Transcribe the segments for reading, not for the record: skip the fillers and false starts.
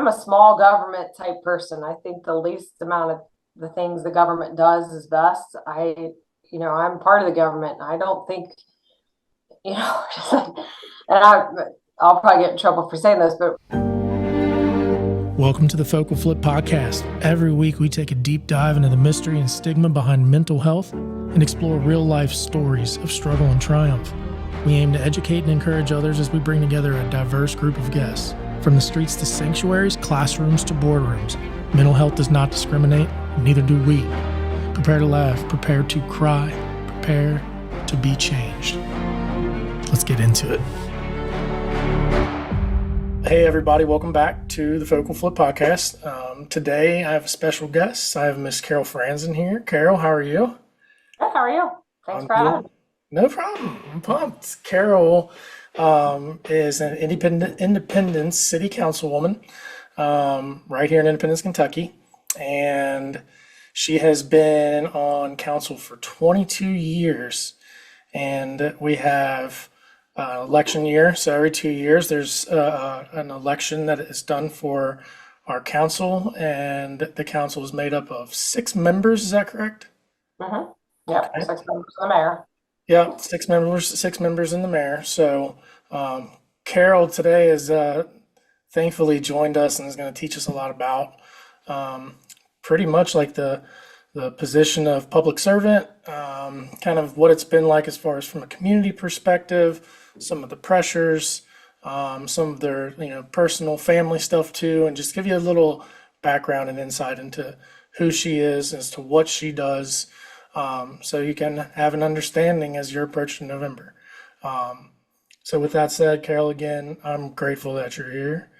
I'm a small government type person. I think the least amount of the things the government does is best. I'm part of the government. And I don't think, and I'll probably get in trouble for saying this, but welcome to the Focal Flip Podcast. Every week we take a deep dive into the mystery and stigma behind mental health and explore real-life stories of struggle and triumph. We aim to educate and encourage others as we bring together a diverse group of guests. From the streets to sanctuaries, classrooms to boardrooms, mental health does not discriminate, and neither do we. Prepare to laugh, prepare to cry, prepare to be changed. Let's get into it. Hey everybody, welcome back to the Focal Flip Podcast. Today I have a special guest. I have Miss Carol Franzen here. Carol, how are you? Good, how are you? Thanks for having me. No problem. I'm pumped. Carol is an Independence City Councilwoman right here in Independence, Kentucky. And she has been on council for 22 years. And we have election year. So every 2 years, there's an election that is done for our council. And the council is made up of 6 members. Is that correct? Mm-hmm. Yep, okay. 6 members of the mayor. Yeah, 6 members in the mayor. So Carol today is thankfully joined us and is going to teach us a lot about pretty much like the position of public servant, kind of what it's been like as far as from a community perspective, some of the pressures, some of their personal family stuff too, and just give you a little background and insight into who she is as to what she does. So you can have an understanding as you're approaching November. So with that said, Carol, again, I'm grateful that you're here.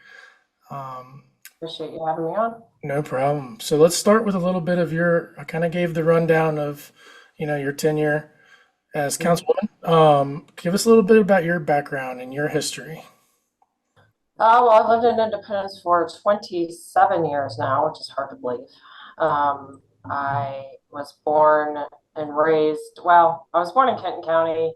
Appreciate you having me on. No problem. So let's start with a little bit of I kind of gave the rundown of, your tenure as councilwoman. Give us a little bit about your background and your history. Well, I've lived in Independence for 27 years now, which is hard to believe. I was born and raised, I was born in Kenton County,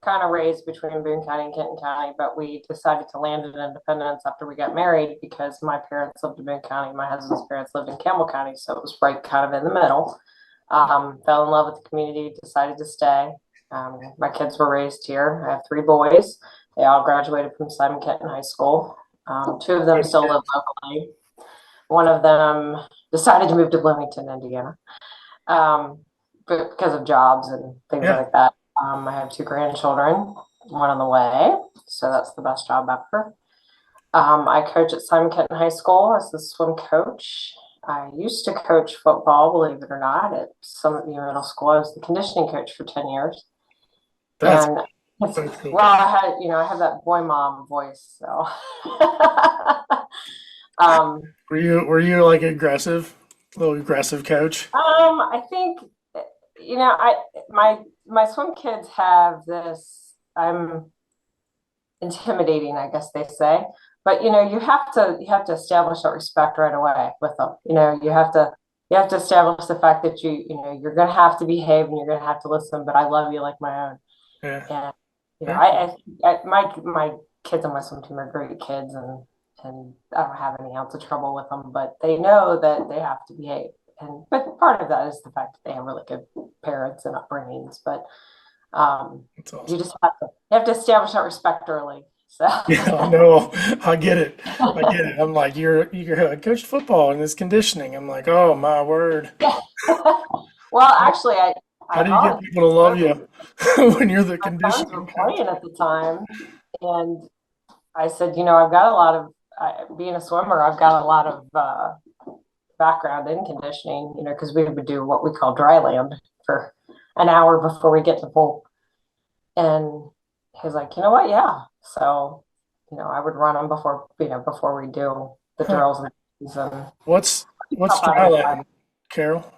kind of raised between Boone County and Kenton County, but we decided to land in Independence after we got married because my parents lived in Boone County, my husband's parents lived in Campbell County, so it was right kind of in the middle. Fell in love with the community, decided to stay. My kids were raised here. I have 3 boys. They all graduated from Simon Kenton High School. 2 of them still live locally. One of them decided to move to Bloomington, Indiana, because of jobs and things like that. I have 2 grandchildren, one on the way, so that's the best job ever. I coach at Simon Kenton High School as the swim coach. I used to coach football, believe it or not, at Summit View Middle School. I was the conditioning coach for 10 years. That's cool. Well, I have that boy mom voice, so. Were you like aggressive, a little aggressive coach? I think, my swim kids have this, I'm intimidating, I guess they say, but you have to establish that respect right away with them. You have to establish the fact that you're going to have to behave and you're going to have to listen, but I love you like my own. Yeah. And my kids on my swim team are great kids, and I don't have any ounce of trouble with them, but they know that they have to behave. But part of that is the fact that they have really good parents and upbringings. But Awesome. you just have to establish that respect early. So Yeah, no, I get it. I'm like, you're coached football and it's conditioning. I'm like, oh my word. Well, actually, How do you get people to love you when you're the conditioning coach? playing at the time, and I said, I've got a lot of being a swimmer. I've got a lot of background in conditioning, because we would do what we call dry land for an hour before we get to the pool. And he's like, you know what? Yeah. So, I would run them before we do the drills and things. And What's dry land, Carol?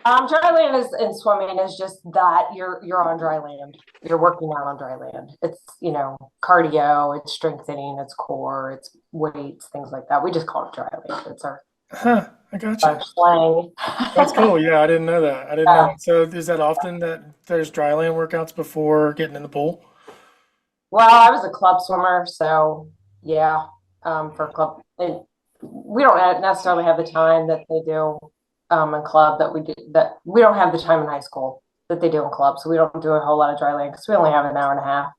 Dry land in swimming is just that you're on dry land. You're working out on dry land. It's, cardio, it's strengthening, it's core, it's weights, things like that. We just call it dry land. It's our I got you. slang. That's cool. Yeah, I didn't know that. Know. So is that often that there's dry land workouts before getting in the pool? Well, I was a club swimmer, so yeah, for club, we don't necessarily have the time that they do in club that we do, that we don't have the time in high school that they do in club. So we don't do a whole lot of dry land because we only have an hour and a half.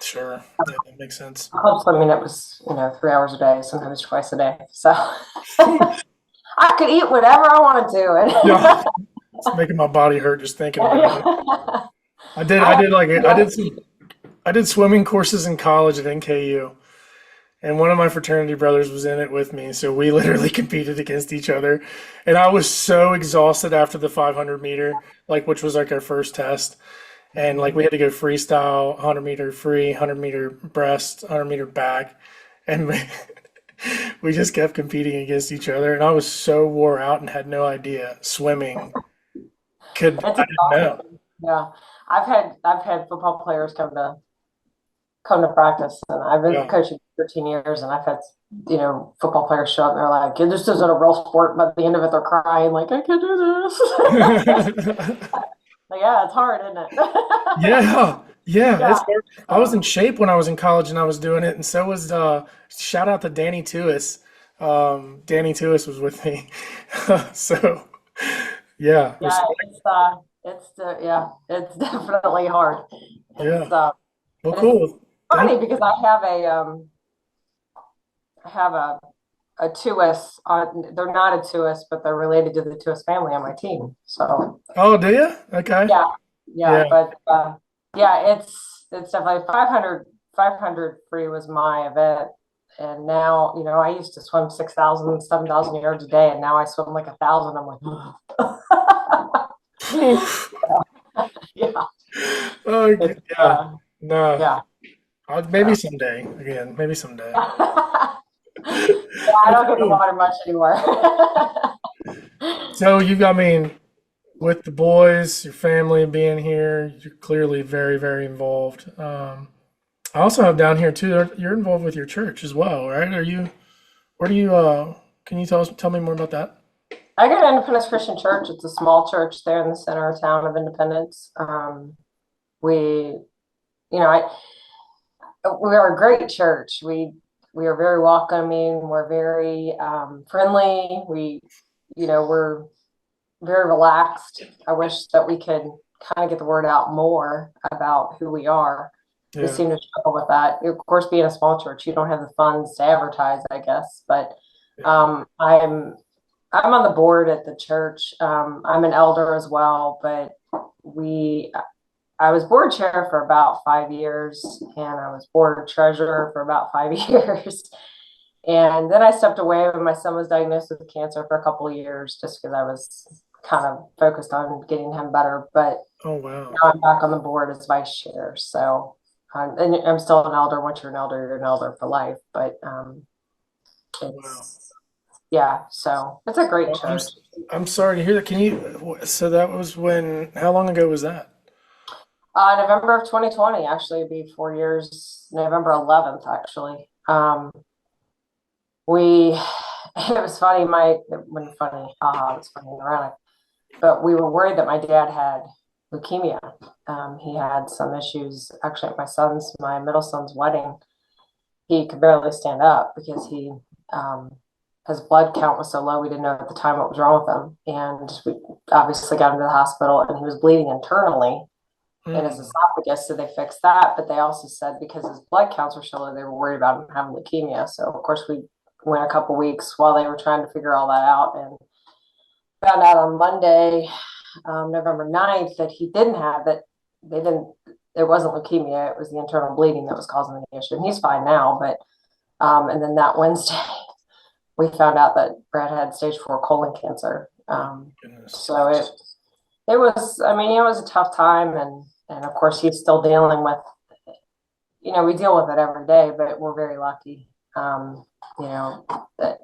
Sure. Yeah, that makes sense. Club swimming, it was, 3 hours a day, sometimes twice a day. So I could eat whatever I wanted Yeah, to. it's making my body hurt just thinking about it. I I have, did like it. yeah, I did swimming courses in college at NKU, and one of my fraternity brothers was in it with me. So we literally competed against each other, and I was so exhausted after the 500 meter, like which was like our first test, and like we had to go freestyle, 100-meter free, 100-meter breast, 100-meter back, and we just kept competing against each other, and I was so wore out and had no idea swimming could. it's I didn't know. exhausting. Yeah. I've had football players come to practice, and I've been Yeah. coaching for 13 years, and I've had football players show up and they're like, "Yeah, this isn't a real sport," but at the end of it they're crying like, "I can't do this." Like, yeah, it's hard, isn't it? Yeah, yeah. Yeah. It's hard. I was in shape when I was in college and I was doing it, and so was shout out to Danny Tuis. Danny Tuis was with me. So yeah, Yeah, it's definitely hard. yeah. It's Well, and it's cool. Thank funny because I have a Tuis on. They're not a Tuis, but they're related to the Tuis family on my team. So Oh, do you? Okay. yeah, Yeah. yeah, but yeah, it's definitely 500 free was my event. And now, I used to swim 6,000, 7,000 yards a day, and now I swim like 1,000. I'm like, Oof. yeah, Oh, it's yeah. No. yeah. Maybe someday. Again, maybe someday. Yeah, I That's don't get in the cool. water much anymore. So I mean, with the boys, your family being here, you're clearly very, very involved. I also have down here too. You're involved with your church as well, right? Where do you? Can you tell me more about that? I go to Independence Christian Church. It's a small church there in the center of town of Independence. We, I we are a great church. We are very welcoming. We're very friendly. We're very relaxed. I wish that we could kind of get the word out more about who we are. We Yeah. seem to struggle with that. Of course, being a small church, you don't have the funds to advertise, I guess. But Yeah. I'm on the board at the church. I'm an elder as well, but we I was board chair for about 5 years, and I was board treasurer for about 5 years. And then I stepped away when my son was diagnosed with cancer for a couple of years, just because I was kind of focused on getting him better. But Oh wow. now I'm back on the board as vice chair. So, and I'm still an elder. Once you're an elder for life. But Wow. it's, yeah, so it's a great Well, church. I'm sorry to hear that. So that was when? How long ago was that? November of 2020, actually, it'd be 4 years, November 11th, actually. We, it was funny, it wasn't funny, it was funny and ironic, but we were worried that my dad had leukemia. He had some issues, actually, at my middle son's wedding. He could barely stand up because his blood count was so low, we didn't know at the time what was wrong with him. And we obviously got him to the hospital, and he was bleeding internally in his Mm. esophagus, so they fixed that. But they also said because his blood counts were so low, they were worried about him having leukemia. So of course we went a couple weeks while they were trying to figure all that out, and found out on Monday, November 9th, that he didn't have that. They didn't. It wasn't leukemia. It was the internal bleeding that was causing the issue. And he's fine now. But and then that Wednesday, we found out that Brad had stage 4 colon cancer. Goodness. So it was. I mean, it was a tough time, and of course he's still dealing with. We deal with it every day, but we're very lucky. That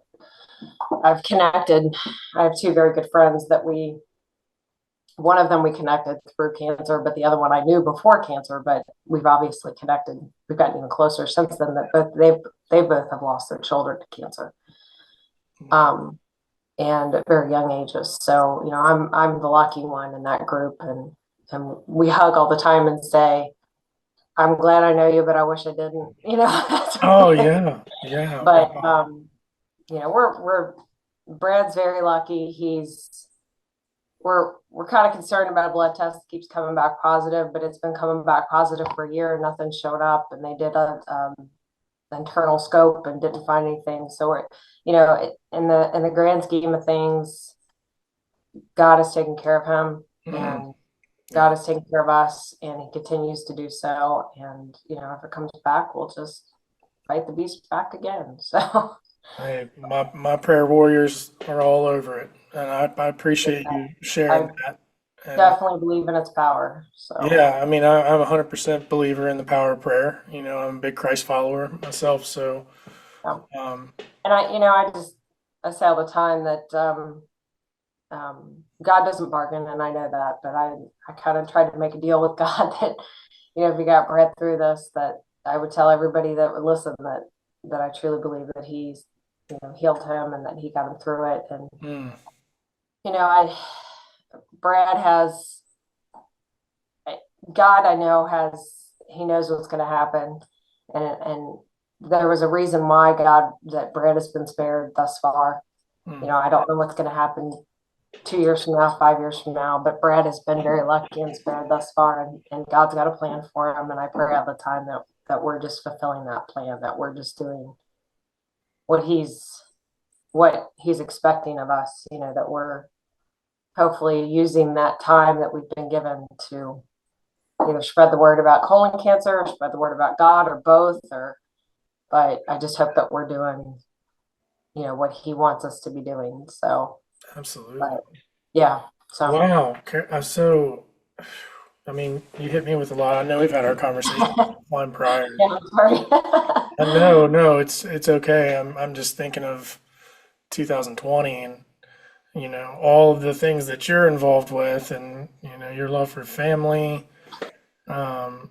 I've connected. I have two very good friends that one of them we connected through cancer, but the other one I knew before cancer, but we've obviously connected. We've gotten even closer since then, that both they both have lost their children to cancer. And at very young ages. So, I'm the lucky one in that group, and we hug all the time and say, "I'm glad I know you, but I wish I didn't," Oh yeah. Yeah. But Wow. we're Brad's very lucky. We're kind of concerned about a blood test that keeps coming back positive, but it's been coming back positive for a year and nothing showed up. And they did a internal scope and didn't find anything. So in the grand scheme of things, God has taken care of him, Mm, and God yeah. has taken care of us, and He continues to do so. And if it comes back, we'll just fight the beast back again. So Hey, my prayer warriors are all over it, and I appreciate you sharing I that. And definitely believe in its power. So yeah, I mean, I'm a 100% believer in the power of prayer. I'm a big Christ follower myself, so um, um, and I say all the time that God doesn't bargain, and I know that, but I kind of tried to make a deal with God that if He got Brett through this, that I would tell everybody that would listen that I truly believe that He's healed him and that He got him through it. And mm, I Brad has God. I know He knows what's going to happen, and there was a reason why God that Brad has been spared thus far. mm, I don't know what's going to happen 2 years from now, 5 years from now, but Brad has been very lucky and spared thus far, and God's got a plan for him. And I pray all the time that we're just fulfilling that plan, that we're just doing what He's expecting of us, that we're hopefully using that time that we've been given to either spread the word about colon cancer or spread the word about God or both, but I just hope that we're doing, what He wants us to be doing. So, absolutely. but yeah, so Wow. So, I mean, you hit me with a lot. I know we've had our conversation offline prior. yeah, I'm sorry. No, no, it's okay. I'm just thinking of 2020 and all of the things that you're involved with, and your love for family. Um,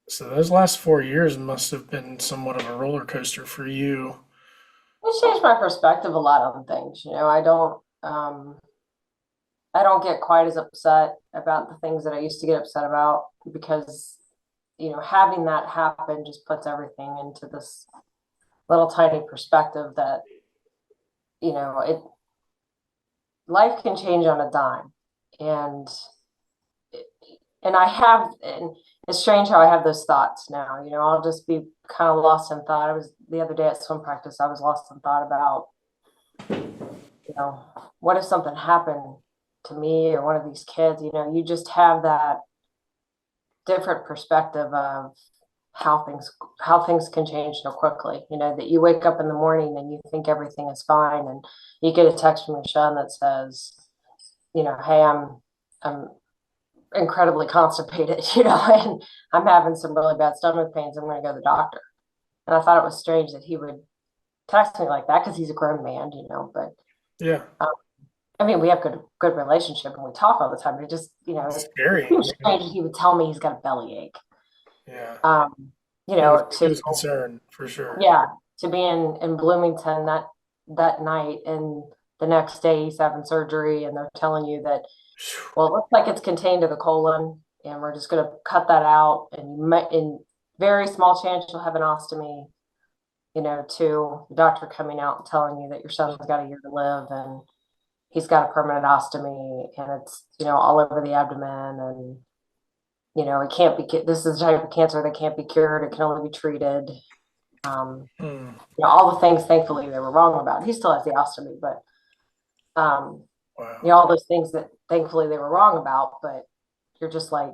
so those last 4 years must have been somewhat of a roller coaster for you. It changed my perspective a lot on things. I don't get quite as upset about the things that I used to get upset about, because having that happen just puts everything into this little tiny perspective that it life can change on a dime. And and it's strange how I have those thoughts now. I'll just be kind of lost in thought. I was the other day at swim practice, I was lost in thought about what if something happened to me or one of these kids. You just have that different perspective of how things can change so quickly. That you wake up in the morning and you think everything is fine, and you get a text from your son that says, hey, I'm incredibly constipated, and I'm having some really bad stomach pains. I'm going to go to the doctor. And I thought it was strange that he would text me like that, because he's a grown man, but Yeah, um, I mean, we have good relationship and we talk all the time. But it just, it's it scary. seems strange that he would tell me he's got a bellyache. Yeah, he was he To was concerned for sure. yeah, to be in Bloomington that night, and the next day he's having surgery, and they're telling you that, well, it looks like it's contained to the colon, and we're just going to cut that out, and in very small chance you'll have an ostomy. To the doctor coming out and telling you that your son's got a year to live, and he's got a permanent ostomy, and it's all over the abdomen, and it can't be. This is a type of cancer that can't be cured. It can only be treated. Um, Hmm. all the things, thankfully, they were wrong about. He still has the ostomy, but um, Wow. all those things that thankfully they were wrong about. But you're just like,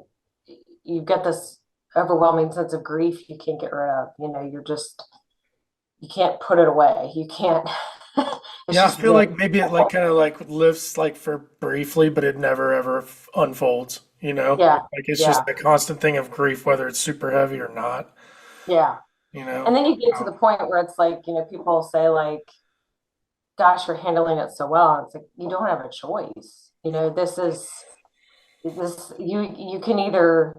you get this overwhelming sense of grief you can't get rid of. You can't put it away. You can't. It's Yeah, I just feel there. like maybe it like kind of like lifts like for briefly, but it never ever unfolds, Yeah, Like it's just yeah, the constant thing of grief, whether it's super heavy or not, yeah. you And know? then you get to Oh, the point where it's like, people say like, gosh, you're handling it so well. And it's like, you don't have a choice. This you can either,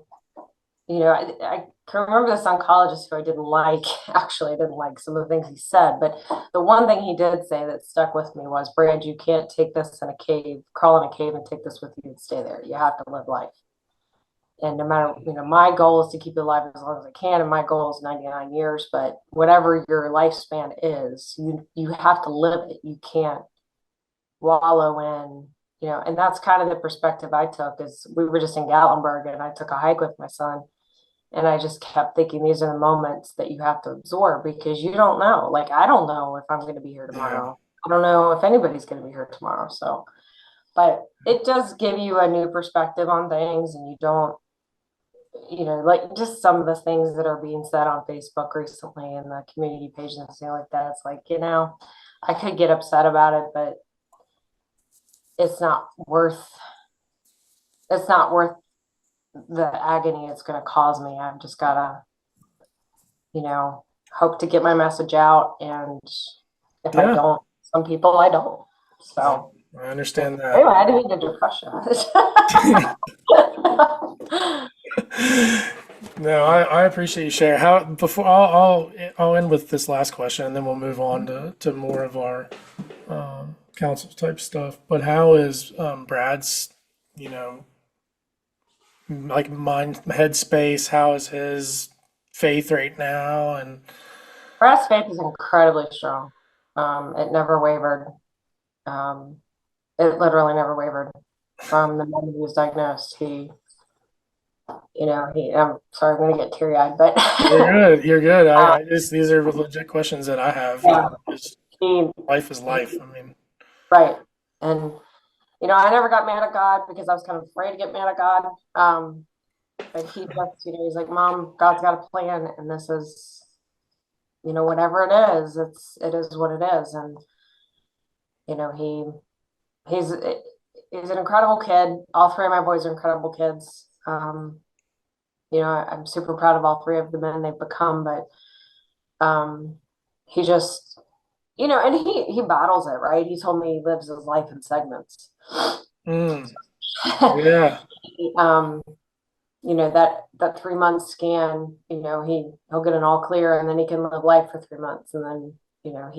I can remember this oncologist who I didn't like. Actually, I didn't like some of the things he said, but the one thing he did say that stuck with me was, Brad, you can't take this in a cave, crawl in a cave and take this with you and stay there. You have to live life. and no matter, my goal is to keep it alive as long as I can, and my goal is 99 years. But whatever your lifespan is, you have to live it. You can't wallow in, and that's kind of the perspective I took. Is we were just in Gatlinburg, and I took a hike with my son, and I just kept thinking these are the moments that you have to absorb, because you don't know. Like, I don't know if I'm going to be here Yeah. tomorrow. I don't know if anybody's going to be here tomorrow. So, but it does give you a new perspective on things, and you don't, like just some of the things that are being said on Facebook recently and the community pages and stuff like that. It's like, I could get upset about it, but it's not worth it's not worth the agony it's going to cause me. I've just got to, hope to get my message out. And if I Yeah. don't, some people I don't. I, So I understand anyway, that. I didn't mean to depress you. No, I appreciate you sharing. How before I'll end with this last question, and then we'll move on to more of our council type stuff. But how is Brad's, you know, like mind headspace? How is his faith right now? And Brad's faith is incredibly strong. It never wavered. Um, it literally never wavered from the moment he was diagnosed. I'm sorry, I'm going to get teary eyed, but you're good. You're good. um, I just these are legit questions that I have. yeah, Just he, life is he, life. I mean, right. And, I never got mad at God because I was kind of afraid to get mad at God. But he just, he's like, Mom, God's got a plan, and this is, whatever it is, it is what it is. And, you know, he, he's, he's an incredible kid. All three of my boys are incredible kids. I'm super proud of all three of the men they've become, but, he just, and he battles it, right? He told me he lives his life in segments. mm, yeah, um, that 3 month scan, he'll get an all clear, and then he can live life for 3 months, and then, yeah,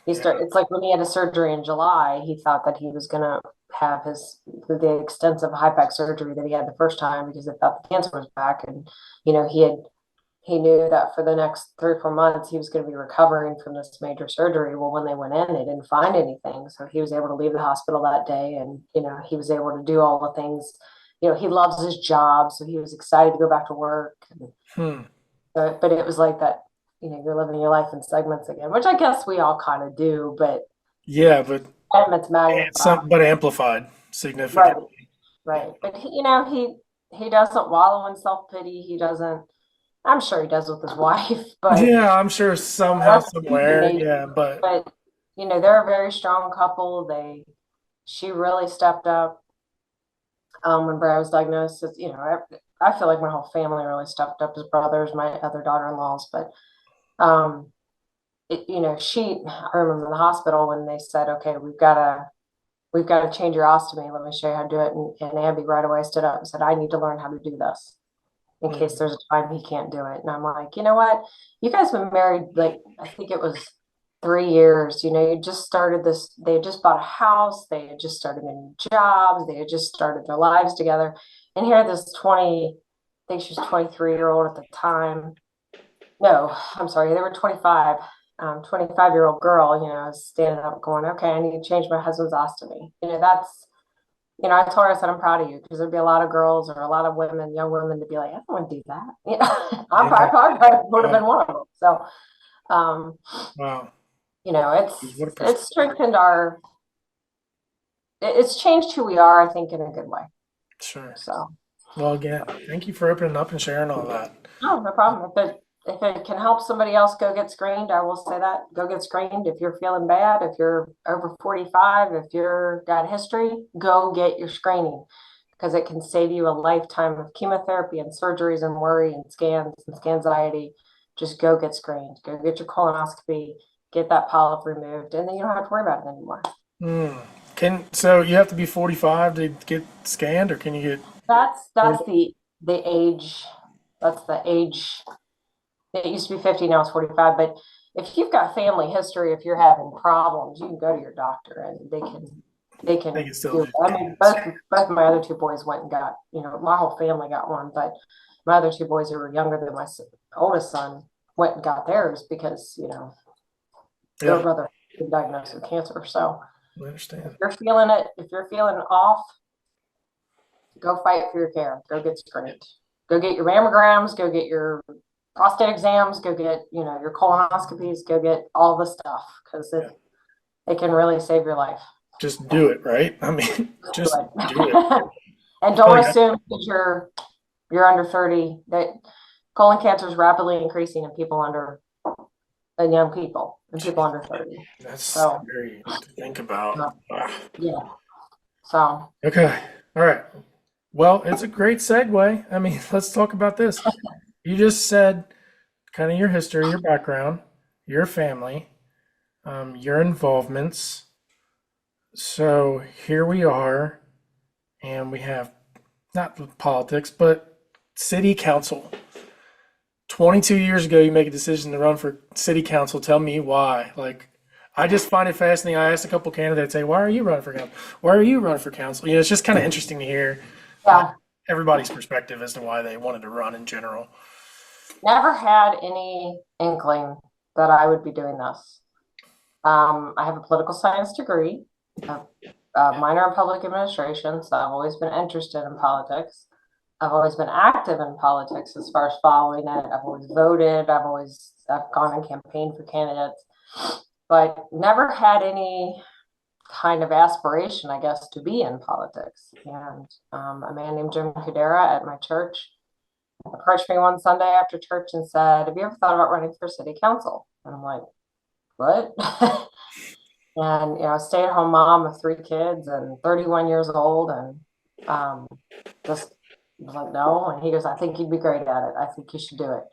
it's like when he had a surgery in July, he thought that he was gonna have the extensive high-pack surgery that he had the first time, because they thought the cancer was back. And, he knew that for the next 3 or 4 months he was going to be recovering from this major surgery. Well, when they went in, they didn't find anything. So he was able to leave the hospital that day, and, he was able to do all the things. He loves his job, so he was excited to go back to work. And hmm, but it was like that, you're living your life in segments again, which I guess we all kind of do, but yeah, but it's magnified. some but amplified Right, significantly. right. But he doesn't wallow in self-pity. He doesn't. I'm sure he does with his wife, but Yeah, I'm sure somehow, that's human somewhere. nature. Yeah, but But they're a very strong couple. She really stepped up when Brad was diagnosed. I feel like my whole family really stepped up. His brothers, my other daughter-in-laws, but um, I remember in the hospital when they said, "Okay, we've got to change your ostomy. Let me show you how to do it." And Abby right away stood up and said, "I need to learn how to do this in case mm, there's a time he can't do it." And I'm like, you know what? You guys have been married, like, I think it was 3 years. You just started this. They had just bought a house. They had just started new jobs. They had just started their lives together. And here, this 20, I think she was 23-year-old at the time. No, I'm sorry, they were 25. 25-year-old girl, is standing up going, okay, I need to change my husband's ostomy. I told her, I said, I'm proud of you, because there'd be a lot of girls or a lot of women, young women, to be like, I don't want to do that. I yeah, probably would have wow, been one of them. So, um, wow. What a it's perspective. strengthened it's changed who we are, I think, in a good way. Sure. So, Well, again, thank you for opening up and sharing all that. no, no problem. If it can help somebody else go get screened, I will say that. Go get screened. If you're feeling bad, if you're over 45, if you're got history, go get your screening, because it can save you a lifetime of chemotherapy and surgeries and worry and scans and anxiety. Just go get screened. Go get your colonoscopy, get that polyp removed, and then you don't have to worry about it anymore. Hmm. So you have to be 45 to get scanned, or can you get That's 40? that's the age. That's the age. It used to be 50, now it's 45. But if you've got family history, if you're having problems, you can go to your doctor and they can they They can can still do do it. I mean, tenants. both my other two boys went and got, my whole family got one, but my other two boys who were younger than my oldest son went and got theirs because, their Yeah, brother was diagnosed with cancer. So I if understand. you're feeling it, if you're feeling off, go fight for your care. Go get screened. Go get your mammograms. Go get your prostate exams. Go get, your colonoscopies. Go get all the stuff because Yeah. it can really save your life. Just do it, right? I mean, Do just do it. it. And Oh don't yeah, assume that you're under 30. That colon cancer is rapidly increasing in people in young people and people under 30. that's So scary to think about. uh, Ah. yeah. So Okay, all right. Well, it's a great segue. I mean, let's talk about this. You just said kind of your history, your background, your family, your involvements. So here we are, and we have not politics, but city council. 22 years ago, you make a decision to run for city council. Tell me why. Like, I just find it fascinating. I asked a couple candidates, say, why are you running for council? Why are you running for council? It's just kind of interesting to hear uh, yeah, everybody's perspective as to why they wanted to run in general. never had any inkling that I would be doing this. I have a political science degree, a minor in public administration, so I've always been interested in politics. I've always been active in politics as far as following it. I've always voted. I've gone and campaigned for candidates, but never had any kind of aspiration, I guess, to be in politics. And a man named Jim Cadera at my church approached me one Sunday after church and said, "Have you ever thought about running for city council?" And I'm like, "What?" And stay-at-home mom of three kids and 31 years old, and just was like, no. And he goes, "I think you'd be great at it. I think you should do it."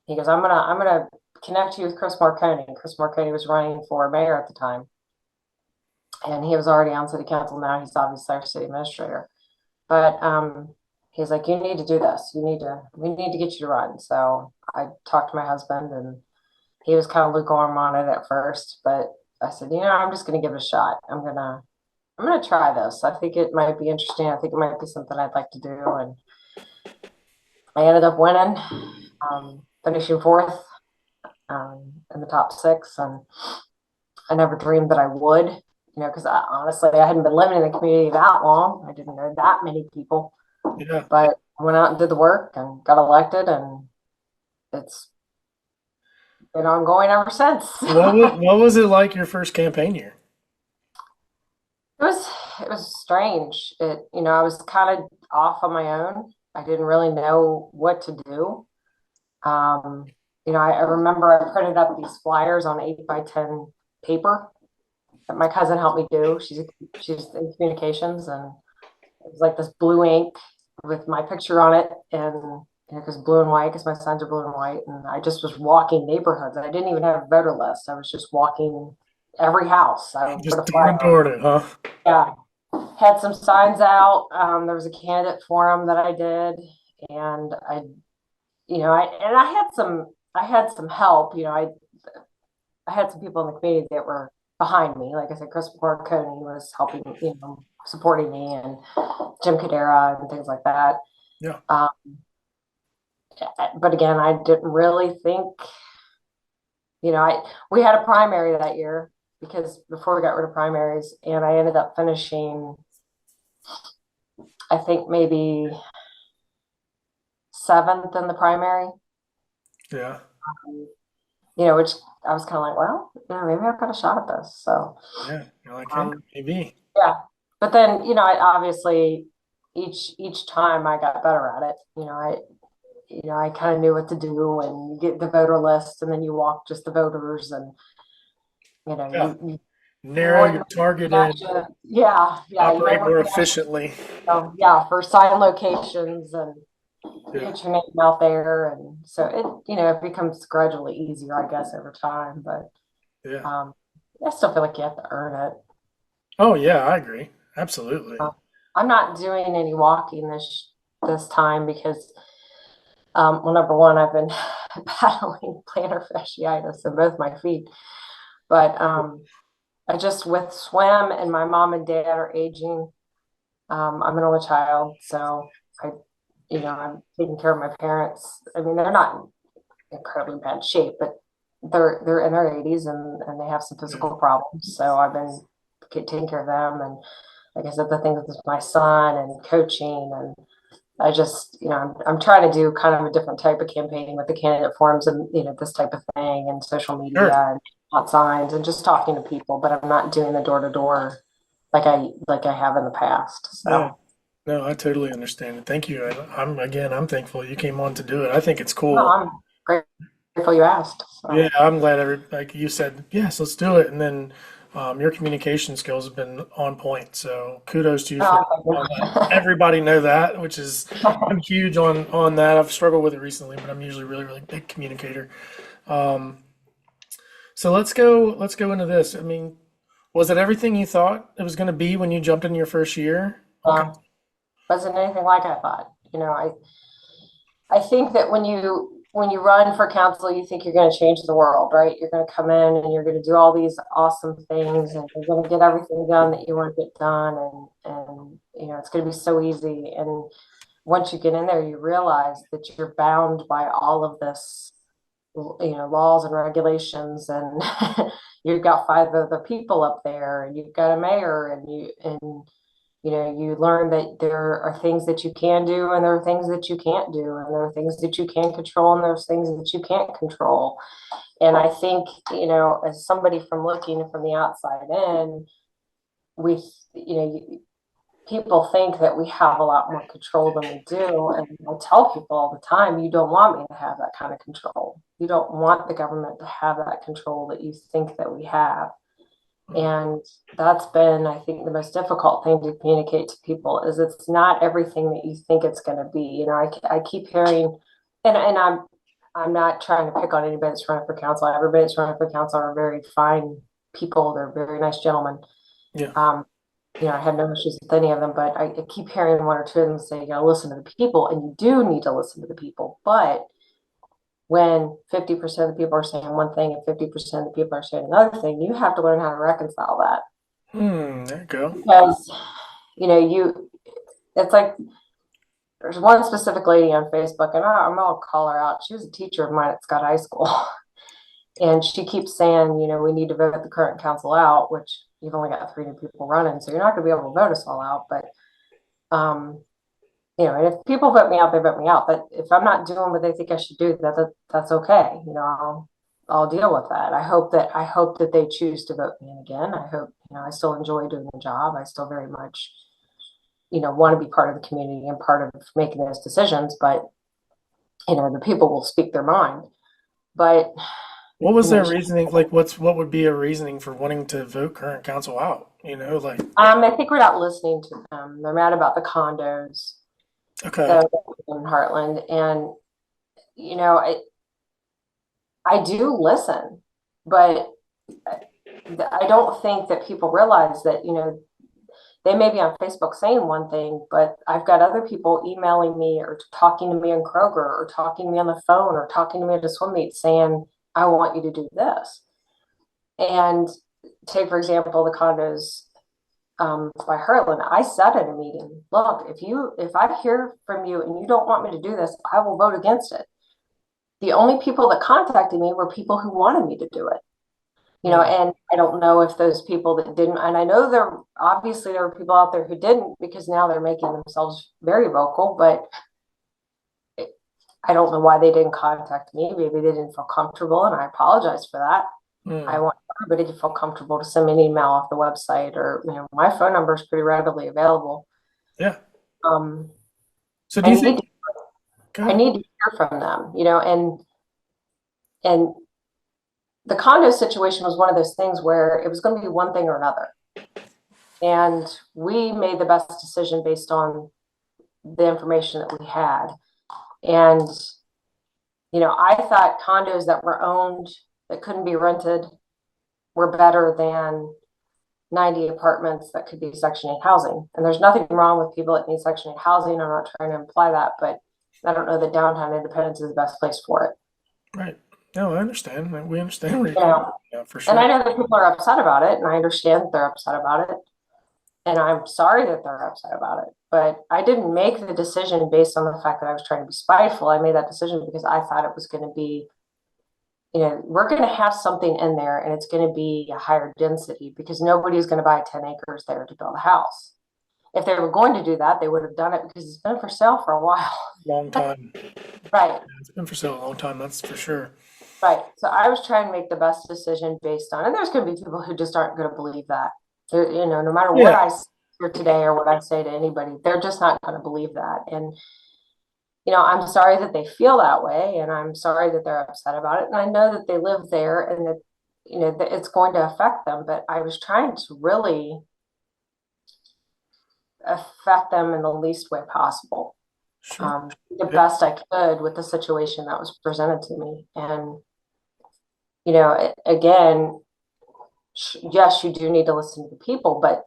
He goes, I'm gonna connect you with Chris Marconi." Chris Marconi was running for mayor at the time, and he was already on city council. Now he's obviously our city administrator. But he's like, "You need to do this. We need to get you to run." So I talked to my husband, and he was kind of lukewarm on it at first, but I said, I'm just going to give it a shot. I'm gonna try this. I think it might be interesting. I think it might be something I'd like to do. And I ended up winning, finishing fourth in the top six. And I never dreamed that I would, because honestly, I hadn't been living in the community that long. I didn't know that many people, Yeah. but I went out and did the work and got elected, and it's been ongoing ever since. What was it like your first campaign year? It was it was strange. I was kind of off on my own. I didn't really know what to do. Um, I remember I printed up these flyers on 8x10 paper that my cousin helped me do. She's in communications, and it was like this blue ink with my picture on it, and because blue and white, because my sons are blue and white, and I just was walking neighborhoods. I didn't even have a voter list. I was just walking every house. I would put Just a door to flyer on. door to, huh? Yeah, had some signs out. There was a candidate forum that I did, and I had some help. I had some people in the community that were behind me. Like I said, Chris Marconi was helping, supporting me, and Jim Cadera and things like that. Yeah. Um, but again, I didn't really think, we had a primary that year because before we got rid of primaries, and I ended up finishing, I think maybe seventh in the primary. Yeah. Which I was kind of like, well, maybe I've got a shot at this. So, Yeah. You're like, hey, um, maybe. yeah. But then, I obviously each time I got better at it. I kind of knew what to do, and you get the voter list, and then you walk just the voters, and Yeah. you Narrow want your to make targeted, connection. Yeah, you make operate more more connections. efficiently. So, yeah, for sign locations and Yeah. get your name out there, and so it becomes gradually easier, I guess, over time. But Yeah. um, I still feel like you have to earn it. Oh, yeah, I agree. Absolutely. Uh, I'm not doing any walking this time because, well, number one, I've been battling plantar fasciitis in both my feet, but I just with swim and my mom and dad are aging. I'm an only child, so I, I'm taking care of my parents. I mean, they're not in incredibly bad shape, but they're in their 80s and they have some Yeah. physical problems. So I've been taking care of them, and like I said, the things with my son and coaching, and I just, I'm trying to do kind of a different type of campaign with the candidate forums and this type of thing and social media Sure. and hot signs and just talking to people, but I'm not doing the door to door like I have in the past. Yeah. So No, I totally understand it. Thank you. I'm thankful you came on to do it. I think it's no, cool. I'm grateful you asked. Yeah, So I'm glad like you said, yes, let's do it. And then your communication skills have been on point. So kudos to you for letting thank everybody know that, which is you. I'm huge on that. I've struggled with it recently, but I'm usually really, really big communicator. Um, so let's go into this. I mean, was it everything you thought it was going to be when you jumped in your first year? Okay. Wasn't anything like I thought. I think that when you run for council, you think you're going to change the world, right? You're going to come in and you're going to do all these awesome things, and you're going to get everything done that you want to get done, and it's going to be so easy. And once you get in there, you realize that you're bound by all of this, laws and regulations, and you've got five other people up there, and you've got a mayor, and you learn that there are things that you can do and there are things that you can't do, and there are things that you can control and there's things that you can't control. And I think, as somebody from looking from the outside in, we, you know, people think that we have a lot more control than we do. And I tell people all the time, you don't want me to have that kind of control. You don't want the government to have that control that you think that we have. And that's been, I think, the most difficult thing to communicate to people is it's not everything that you think it's going to be. I keep hearing, and I'm not trying to pick on anybody that's running for council. Everybody that's running for council are very fine people. They're very nice gentlemen. Yeah. Um, I have no issues with any of them, but I keep hearing one or two of them say, you got to listen to the people, and you do need to listen to the people. But when 50% of the people are saying one thing and 50% of the people are saying another thing, you have to learn how to reconcile that. There you go. Because, it's like there's one specific lady on Facebook, and I'm gonna call her out. She was a teacher of mine at Scott High School. And she keeps saying, we need to vote the current council out, which you've only got 3 new people running, so you're not gonna be able to vote us all out. But um, and if people vote me out, they vote me out. But if I'm not doing what they think I should do, that's okay. I'll deal with that. I hope that they choose to vote me in again. I hope, I still enjoy doing the job. I still very much, want to be part of the community and part of making those decisions. But, the people will speak their mind. But, What was their reasoning? Like, what would be a reasoning for wanting to vote current council out? Like, I think we're not listening to them. They're mad about the condos okay, that are in Heartland. And, I do listen, but I don't think that people realize that, they may be on Facebook saying one thing, but I've got other people emailing me or talking to me in Kroger or talking to me on the phone or talking to me at a swim meet saying, I want you to do this. And take, for example, the condos by Herlin. I said at a meeting, look, if I hear from you and you don't want me to do this, I will vote against it. The only people that contacted me were people who wanted me to do it. And I don't know if those people that didn't, and I know there were people out there who didn't, because now they're making themselves very vocal, but I don't know why they didn't contact me. Maybe they didn't feel comfortable, and I apologize for that. I want everybody to feel comfortable to send me an email off the website, or, my phone number is pretty readily available. yeah. Um, So do I you need think? to, Go I ahead. need to hear from them, and the condo situation was one of those things where it was going to be one thing or another. And we made the best decision based on the information that we had. And, I thought condos that were owned that couldn't be rented were better than 90 apartments that could be Section 8 housing. And there's nothing wrong with people that need Section 8 housing. I'm not trying to imply that, but I don't know that downtown Independence is the best place for it. Right. No, I understand. We understand where you're You coming know, from. Yeah, for and I sure. know that people are upset about it, and I understand that they're upset about it, and I'm sorry that they're upset about it. But I didn't make the decision based on the fact that I was trying to be spiteful. I made that decision because I thought it was going to be, we're going to have something in there, and it's going to be a higher density because nobody's going to buy 10 acres there to build a house. If they were going to do that, they would have done it because it's been for sale for a while. Long time. Right. It's been for sale a long time, that's for sure. Right. So I was trying to make the best decision based on, and there's going to be people who just aren't going to believe that. No matter what Yeah, I say here today or what I say to anybody, they're just not going to believe that. And, I'm sorry that they feel that way, and I'm sorry that they're upset about it. And I know that they live there and that, that it's going to affect them, but I was trying to really affect them in the least way possible. sure. The Yeah. best I could with the situation that was presented to me. And, again, yes, you do need to listen to people, but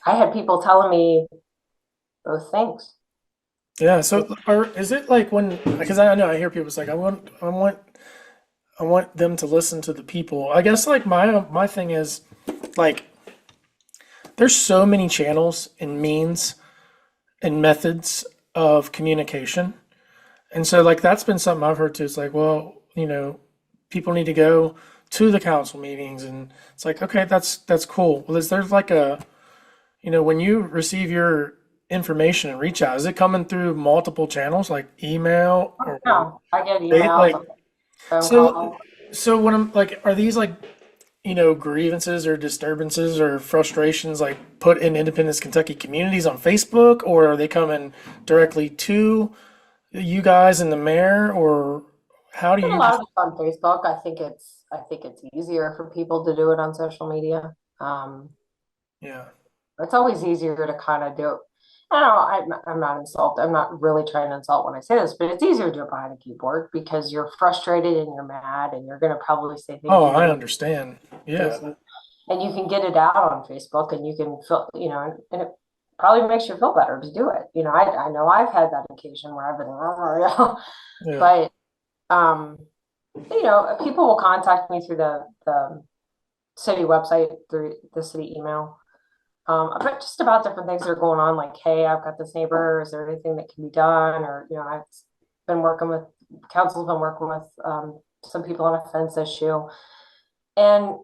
I had people telling me both things. Yeah. So, is it like when, because I know I hear people say, I want them to listen to the people. I guess like my thing is like, there's so many channels and means and methods of communication. And so like that's been something I've heard too. It's like, well, people need to go to the council meetings and it's like, okay, that's cool. Well, is there like when you receive your information and reach out, is it coming through multiple channels like email or No, I get they emails, like phone so calls. so when I'm like, are these like grievances or disturbances or frustrations like put in Independence Kentucky communities on Facebook, or are they coming directly to you guys and the mayor, or how do And a you lot just, of it's on Facebook. I think it's easier for people to do it on social media. yeah, It's always easier to kind of do it. I don't know, I'm not insulted. I'm not really trying to insult when I say this, but it's easier to do it behind a keyboard because you're frustrated and you're mad and you're going to probably say things oh, you I wouldn't understand. face. Yeah, And you can get it out on Facebook and you can feel, and it probably makes you feel better to do it. I know I've had that occasion where I've been, yeah. but, um, people will contact me through the city website, through the city email. But just about different things that are going on, like, hey, I've got this neighbor, is there anything that can be done? Or, I've been working with, council's been working with, some people on a fence issue. And,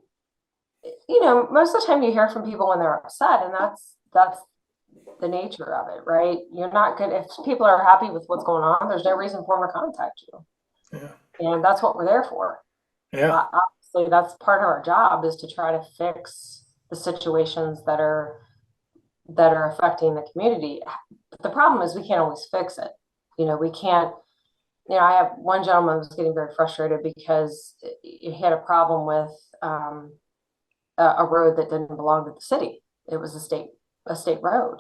most of the time you hear from people when they're upset, and that's the nature of it, right? You're not good if people are happy with what's going on, there's no reason for them to contact you. Yeah. And that's what we're there for. Yeah. Obviously, that's part of our job is to try to fix the situations that are affecting the community. But the problem is we can't always fix it. We can't, I have one gentleman was getting very frustrated because he had a problem with a road that didn't belong to the city. It was a state road.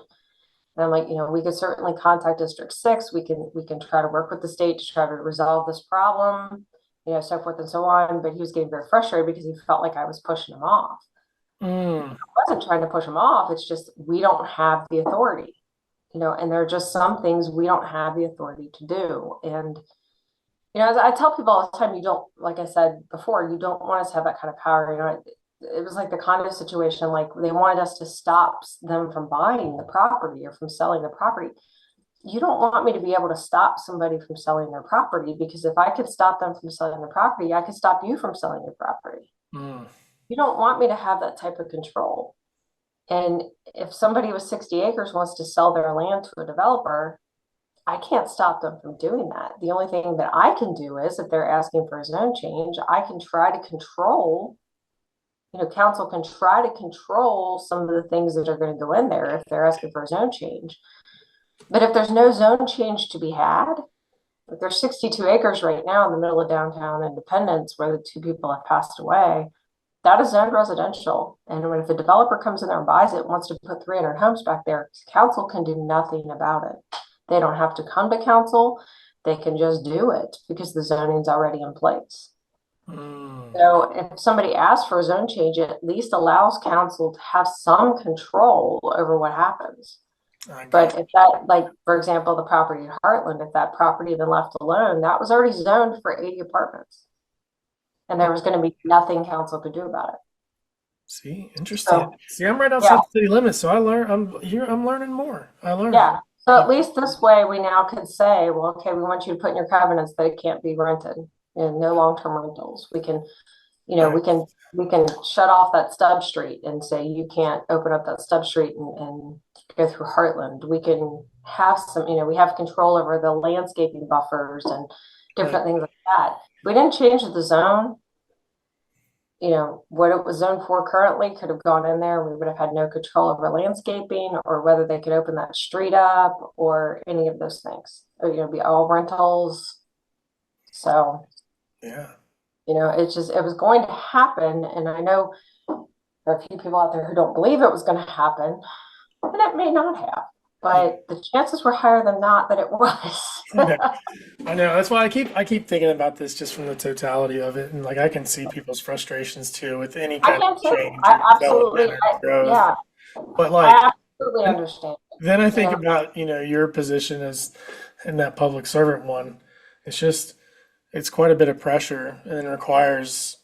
And I'm like, we could certainly contact District 6. We can try to work with the state to try to resolve this problem, so forth and so on. But he was getting very frustrated because he felt like I was pushing him off. Mm, I wasn't trying to push him off. It's just we don't have the authority, and there are just some things we don't have the authority to do. And as I tell people all the time, you don't, like I said before, you don't want us to have that kind of power. It was like the condo situation, like they wanted us to stop them from buying the property or from selling the property. You don't want me to be able to stop somebody from selling their property, because if I could stop them from selling the property, I could stop you from selling your property. mm, You don't want me to have that type of control. And if somebody with 60 acres wants to sell their land to a developer, I can't stop them from doing that. The only thing that I can do is, if they're asking for a zone change, I can try to control, council can try to control some of the things that are going to go in there if they're asking for a zone change. But if there's no zone change to be had, like there's 62 acres right now in the middle of downtown Independence where the two people have passed away, that is zoned residential. And if a developer comes in there and buys it, wants to put 300 homes back there, council can do nothing about it. They don't have to come to council. They can just do it because the zoning's already in place. mm. So if somebody asks for a zone change, it at least allows council to have some control over what happens. I got But if that, like, for example, the property in Heartland, if that property had been left alone, that was already zoned for 80 apartments. And there was going to be nothing council could do about it. See, interesting. So, See, I'm right yeah, outside the city limits, so I learn. I'm here. I'm learning more. I learn. yeah. So at least this way we now could say, well, okay, we want you to put in your covenants that it can't be rented and no long-term rentals. We can, I, we can shut off that stub street and say you can't open up that stub street and go through Heartland. We can have some, we have control over the landscaping buffers and right. different things like that. We didn't change the zone. What it was zoned for currently could have gone in there. We would have had no control over landscaping or whether they could open that street up or any of those things. Or, be all rentals. So, Yeah. it was going to happen. And I know there are a few people out there who don't believe it was going to happen, and it may not have. But the chances were higher than not that it was. Yeah. I know. That's why I keep thinking about this just from the totality of it, and like I can see people's frustrations too with any I kind of can too. change or I absolutely, development or growth. yeah, But like, I absolutely then, understand. then I You think know, about your position as in that public servant one. It's just it's quite a bit of pressure and requires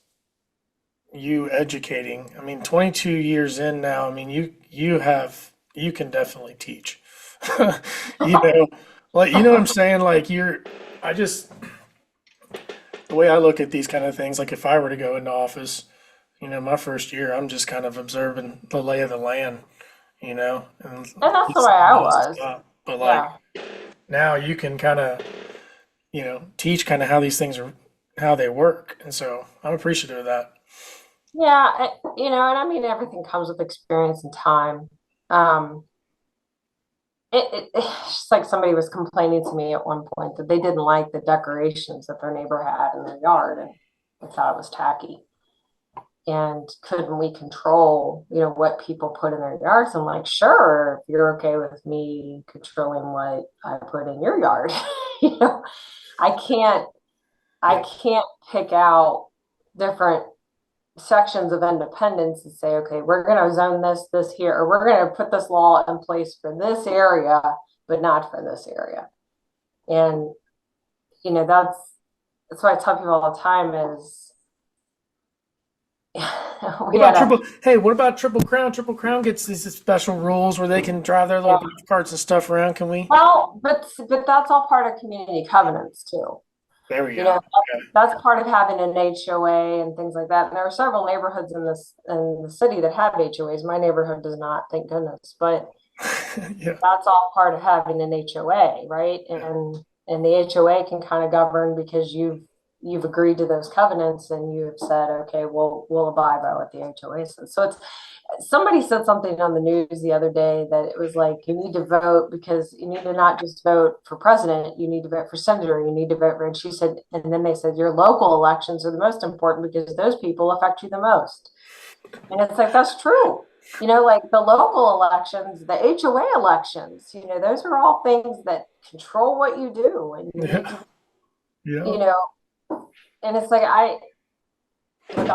you educating. I mean, 22 years in now. I mean, you can definitely teach. you know, like you know what I'm saying. Like I just the way I look at these kind of things. Like if I were to go into office, my first year, I'm just kind of observing the lay of the land. And and that's the just way I not was. stop. But like Yeah. now, you can kind of teach kind of how these things are how they work, and so I'm appreciative of that. Yeah. And I mean, everything comes with experience and time. Um, it's just like somebody was complaining to me at one point that they didn't like the decorations that their neighbor had in their yard and they thought it was tacky. And couldn't we control, what people put in their yards? I'm like, sure, if you're okay with me controlling what I put in your yard. you know, I can't I Yeah. can't pick out different sections of independence and say, okay, we're going to zone this here, or we're going to put this law in place for this area, but not for this area. And, that's what I tell people all the time is What we about had a, Triple? Hey, what about Triple Crown? Triple Crown gets these special rules where they can drive their little yeah, golf carts and stuff around. Can we? well, but that's all part of community covenants too. There we You go. know, that's part of having an HOA and things like that. And there are several neighborhoods in the city that have HOAs. My neighborhood does not, thank goodness. But Yeah. that's all part of having an HOA, right? And the HOA can kind of govern because you've agreed to those covenants and you've said, okay, we'll abide by what the HOA says. So it's somebody said something on the news the other day that it was like you need to vote because you need to not just vote for president, you need to vote for senator, you need to vote for, and she said, and then they said your local elections are the most important because those people affect you the most. And it's like that's true. Like the local elections, the HOA elections, those are all things that control what you do. And you need Yeah. to, Yeah. you know, and it's like look,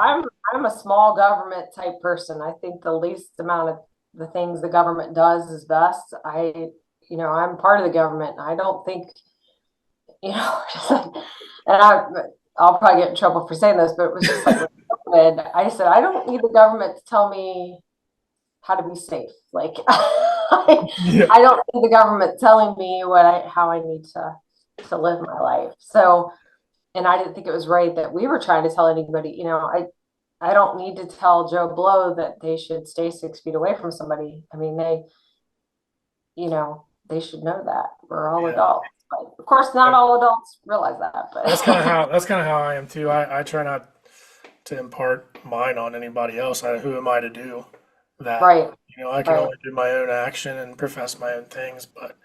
I'm a small government type person. I think the least amount of the things the government does is best. I'm part of the government and I don't think, just like, and I'll probably get in trouble for saying this, but it was just like with COVID, I said, I don't need the government to tell me how to be safe. Like Yeah. I don't need the government telling me how I need to live my life. So, and I didn't think it was right that we were trying to tell anybody, I don't need to tell Joe Blow that they should stay 6 feet away from somebody. I mean, they should know that we're all Yeah. adults. But of course, not all adults realize that, but That's kind of how I am too. I try not to impart mine on anybody else. Who am I to do that? right, I can right, only do my own action and profess my own things. But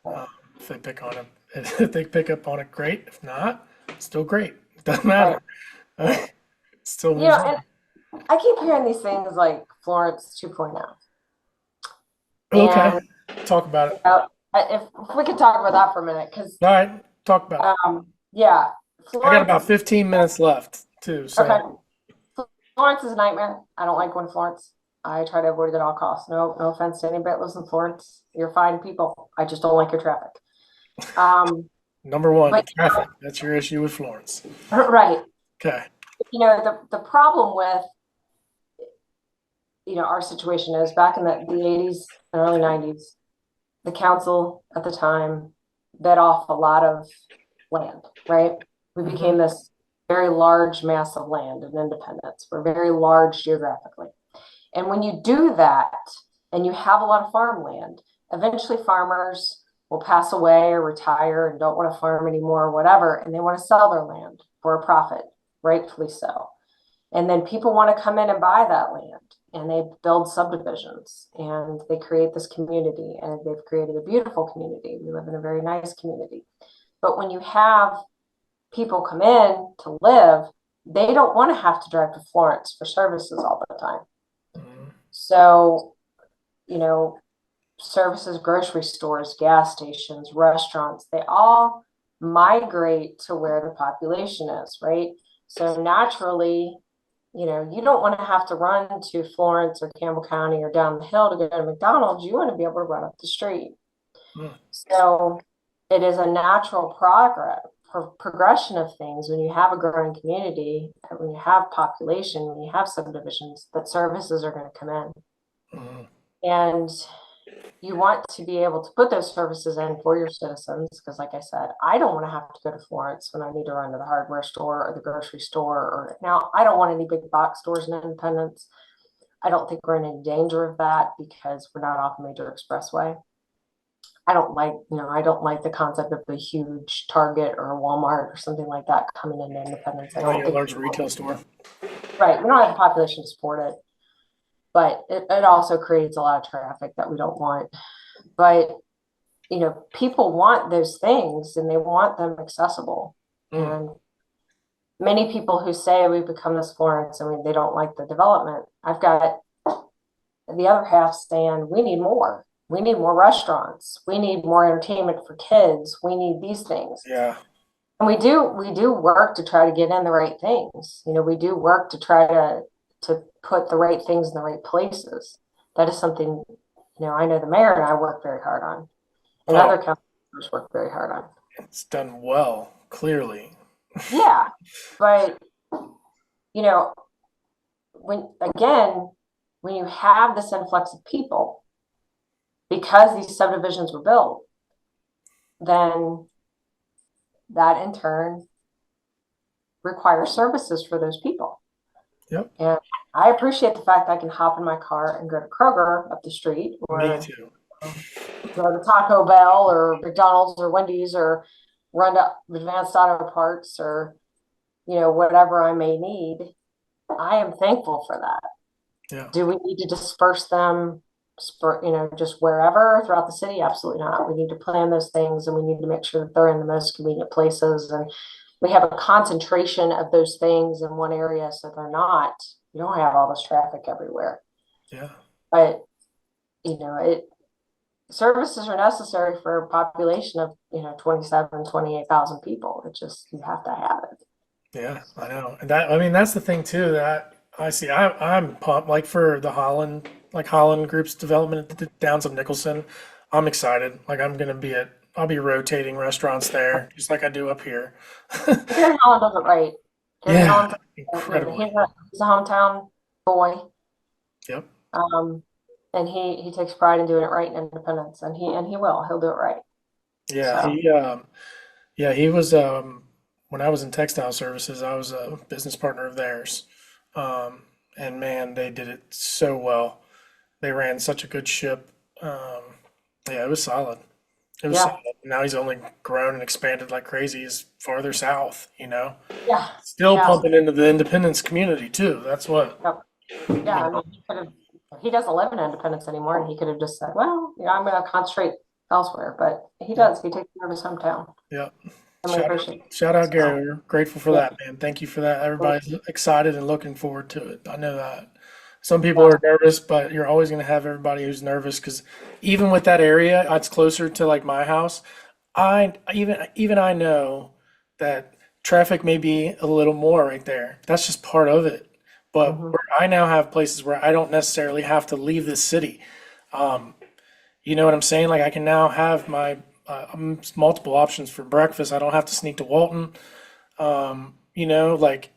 right, um, if they pick on it, if they pick up on it, great. If not, still great. It doesn't right, matter. right. It still moves on. And I keep hearing these things like Florence 2.0. Okay, And talk about it. if we could talk about that for a minute, because All right, talk about it. yeah, I got about Florence. 15 minutes left too. Okay, So Florence is a nightmare. I don't like going to Florence. I try to avoid it at all costs. No offense to anybody that lives in Florence. You're fine people. I just don't like your traffic. Number one, But traffic. That's your issue with Florence. right. Okay. The problem with, our situation is back in the 80s and early 90s, the council at the time bid off a lot of land, right? We became this very large mass of land in Independence. We're very large geographically. And when you do that and you have a lot of farmland, eventually farmers will pass away or retire and don't want to farm anymore or whatever, and they want to sell their land for a profit, rightfully so. And then people want to come in and buy that land, and they build subdivisions and they create this community, and they've created a beautiful community. We live in a very nice community. But when you have people come in to live, they don't want to have to drive to Florence for services all the time. So, services, grocery stores, gas stations, restaurants, they all migrate to where the population is, right? So naturally, you don't want to have to run to Florence or Campbell County or down the hill to go to McDonald's. You want to be able to run up the street. So it is a natural progression of things when you have a growing community, when you have population, when you have subdivisions, that services are going to come in. And you want to be able to put those services in for your citizens, because like I said, I don't want to have to go to Florence when I need to run to the hardware store or the grocery store. Or now I don't want any big box stores in Independence. I don't think we're in any danger of that because we're not off a major expressway. I don't like the concept of the huge Target or a Walmart or something like that coming into Independence. I don't Like a think large retail store. Right. We don't have the population to support it, but it also creates a lot of traffic that we don't want. But, people want those things and they want them accessible. And many people who say we've become this Florence and they don't like the development. I've got the other half saying we need more. We need more restaurants. We need more entertainment for kids. We need these things. Yeah. And we do work to try to get in the right things. We do work to try to put the right things in the right places. That is something, I know the mayor and I work very hard on. And other council members work very hard on. It's done well, clearly. Yeah. But, when you have this influx of people, because these subdivisions were built, then that in turn requires services for those people. Yep. And I appreciate the fact I can hop in my car and go to Kroger up the street, or Me too. go to Taco Bell or McDonald's or Wendy's, or run to Advanced Auto Parts, or whatever I may need. I am thankful for that. Yeah. Do we need to disperse them for, just wherever throughout the city? Absolutely not. We need to plan those things, and we need to make sure that they're in the most convenient places, and we have a concentration of those things in one area so you don't have all this traffic everywhere. Yeah. But services are necessary for a population of 28,000 people. You have to have it. Yeah, I know. And that's the thing too that I see. I'm pumped, like for the Holland Group's development at the Downs of Nicholson. I'm excited. Like I'll be rotating restaurants there, just like I do up here. Gary Holland does it right. Gary Yeah, Holland, incredible. he's a hometown boy. Yep. And he takes pride in doing it right in Independence, and he'll do it right. Yeah, So he was when I was in textile services, I was a business partner of theirs. And man, they did it so well. They ran such a good ship. Yeah, it was solid. It was yeah, solid. Now he's only grown and expanded like crazy. He's farther south, yeah, Still yeah, pumping into the independence community too. That's what, yep. Yeah. I mean, he doesn't live in Independence anymore, and he could have just said, "Well, I'm going to concentrate elsewhere." But he yeah, does. He takes care of his hometown, yeah. and we Shout appreciate it. shout out So Gary. We're grateful for yeah, that, man. Thank you for that. Everybody's excited and looking forward to it. I know that. Some people yeah, are nervous, but you're always going to have everybody who's nervous because even with that area, it's closer to like my house. Even I know that traffic may be a little more right there. That's just part of it. but Hmm. where I now have places where I don't necessarily have to leave the city. Um, you know what I'm saying? Like I can now have my multiple options for breakfast. I don't have to sneak to Walton. Like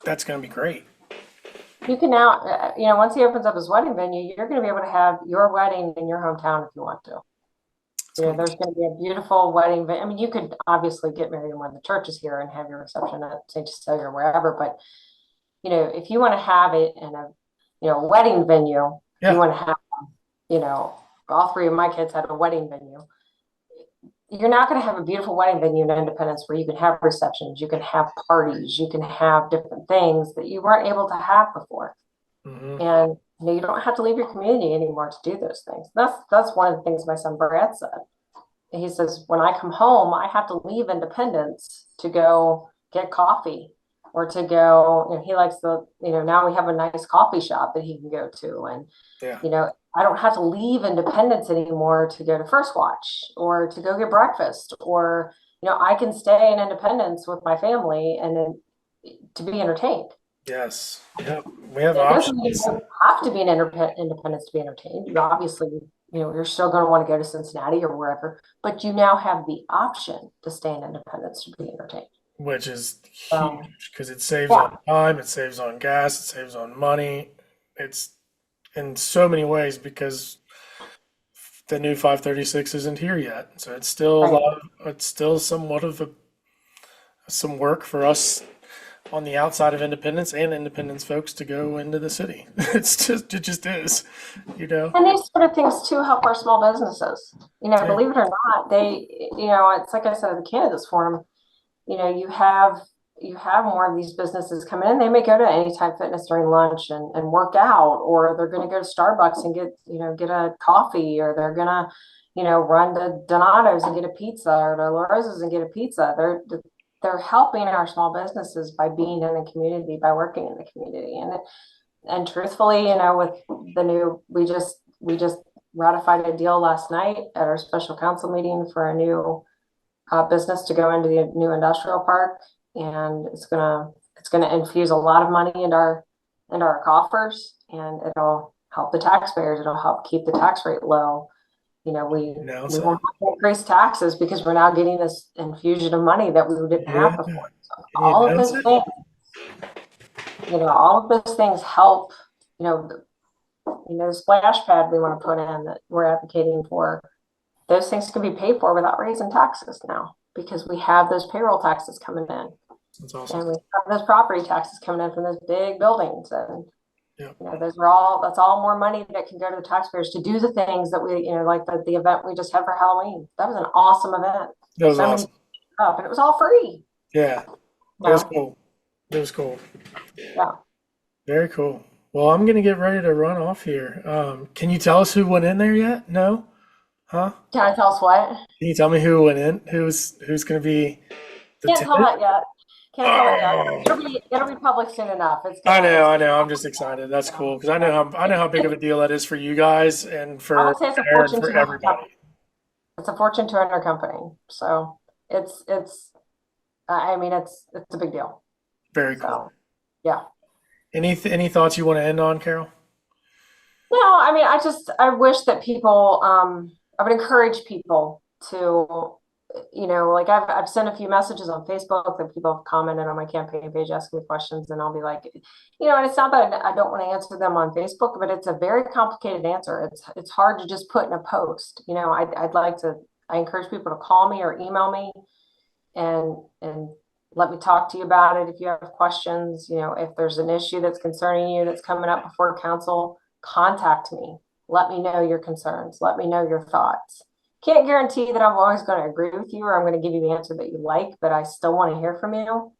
that's going to be great. You can now, once he opens up his wedding venue, you're going to be able to have your wedding in your hometown if you want to. It's going to There's going to be a beautiful wedding. I mean, you could obviously get married in one of the churches here and have your reception at St. Cecilia or wherever. But, if you want to have it in a wedding venue, be, you yeah, want to have, you know, all three of my kids had a wedding venue. You're not going to have a beautiful wedding venue in Independence where you can have receptions, you can have parties, you can have different things that you weren't able to have before. hmm, And you don't have to leave your community anymore to do those things. That's one of the things my son Brad said. He says, when I come home, I have to leave Independence to go get coffee or to go, he likes now we have a nice coffee shop that he can go to. And, yeah, I don't have to leave Independence anymore to go to First Watch or to go get breakfast or, I can stay in Independence with my family and then to be entertained. yes, yeah. We have It doesn't mean you options. don't have to be an independence to be entertained. You obviously, you're still going to want to go to Cincinnati or wherever, but you now have the option to stay in Independence to be entertained. Which is So, huge because it saves on yeah, time, it saves on gas, it saves on money. It's in so many ways because the new 536 isn't here yet. So it's still a right. lot of, it's still somewhat of some work for us on the outside of Independence and Independence folks to go into the city. It just is, you know. And these sort of things too help our small businesses. Yeah, Believe it or not, it's like I said at the candidates forum, you have more of these businesses coming in. They may go to Anytime Fitness during lunch and work out, or they're going to go to Starbucks and get a coffee, or they're going to, run to Donato's and get a pizza, or to La Rosa's and get a pizza. They're helping our small businesses by being in the community, by working in the community. And truthfully, with the new, we just ratified a deal last night at our special council meeting for a new business to go into the new industrial park, and it's gonna infuse a lot of money into our coffers, and it'll help the taxpayers. It'll help keep the tax rate low. We announce it. won't have to increase taxes because we're now getting this infusion of money that we didn't Yeah. have before. So Can you announce it? all of those things help. The splash pad we want to put in that we're advocating for, those things can be paid for without raising taxes now because we have those payroll taxes coming in That's awesome. and we have those property taxes coming in from those big buildings. And, Yeah. that's all more money that can go to the taxpayers to do the things that we, like the event we just had for Halloween. That was an awesome event. That was So many awesome. people up, and it was all free. Yeah. It was Yeah. cool. It was cool. Yeah. Very cool. Well, I'm gonna get ready to run off here. Can you tell us who went in there yet? No? Huh? Can I tell us what? Can you tell me who went in? Who's gonna be the Can't tell tenant? that yet. Can't tell it yet. Oh, It'll be public soon enough. It's I gonna, know, it's, I know. I'm just excited. That's cool because I know how big of a deal that is for you guys and I for would say it's a Aaron, Fortune for 200 everybody. company. It's a Fortune 200 company. So I mean, it's a big deal. Very cool. So, yeah. Any thoughts you want to end on, Carol? No, I mean, I wish that people, I would encourage people to, like I've sent a few messages on Facebook that people have commented on my campaign page asking me questions, and I'll be like, and it's not that I don't want to answer them on Facebook, but it's a very complicated answer. It's hard to just put in a post. I encourage people to call me or email me and let me talk to you about it if you have questions. If there's an issue that's concerning you that's coming up before council, contact me. Let me know your concerns. Let me know your thoughts. Can't guarantee that I'm always going to agree with you or I'm going to give you the answer that you like, but I still want to hear from you.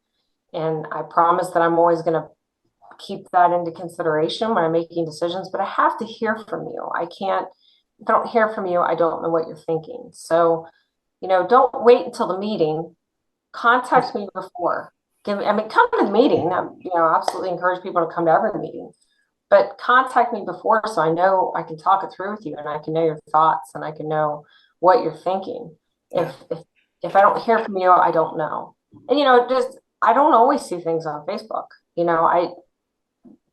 And I promise that I'm always going to keep that into consideration when I'm making decisions, but I have to hear from you. If I don't hear from you, I don't know what you're thinking. So, don't wait until the meeting. Contact me before. Come to the meeting. Absolutely encourage people to come to every meeting, but contact me before so I know I can talk it through with you and I can know your thoughts and I can know what you're thinking. Yeah. If I don't hear from you, I don't know. And just I don't always see things on Facebook. I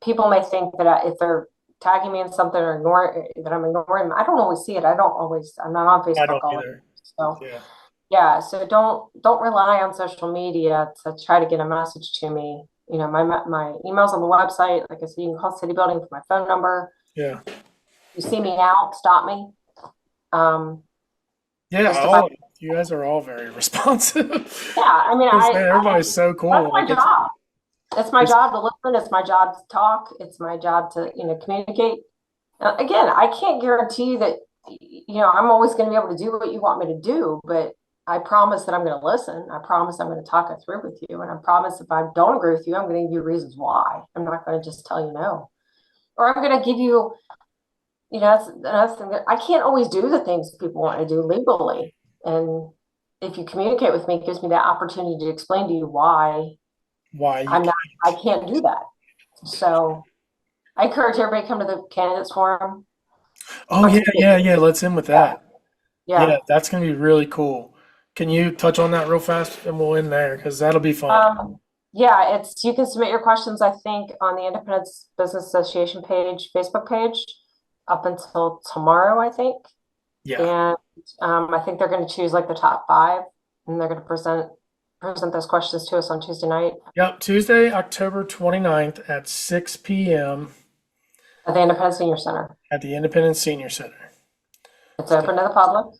people may think that if they're tagging me in something or that I'm ignoring them. I don't always see it. I'm not on I Facebook don't all the either. time. So Yeah. yeah, so don't rely on social media to try to get a message to me. My email's on the website. Like I said, you can call city building for my phone number. Yeah. You see me out, stop me. Um, Yeah. just if I, You guys are all very responsive. yeah, I mean, Everybody's so that's cool. my Like job. It's my it's job to listen. It's my job to talk. It's my job to, communicate. Again, I can't guarantee you that, I'm always going to be able to do what you want me to do, but I promise that I'm going to listen. I promise I'm going to talk it through with you. And I promise if I don't agree with you, I'm going to give you reasons why. I'm not going to just tell you no. Or I'm going to give you, that's thing that I can't always do the things people want to do legally. And if you communicate with me, it gives me that opportunity to explain to you why why you I'm not, I can't do that. So I encourage everybody to come to the candidates forum. Oh yeah, Participate. yeah, yeah. Let's end with that. Yeah. Yeah, that's gonna be really cool. Can you touch on that real fast and we'll end there because that'll be fun. Yeah, you can submit your questions, I think, on the Independence Business Association page, Facebook page, up until tomorrow, I think. Yeah. And I think they're going to choose like the top five, and they're going to present those questions to us on Tuesday night Yep. Tuesday, October 29th at 6 p.m. at the Independence Senior Center. at the Independence Senior Center. It's open to the public,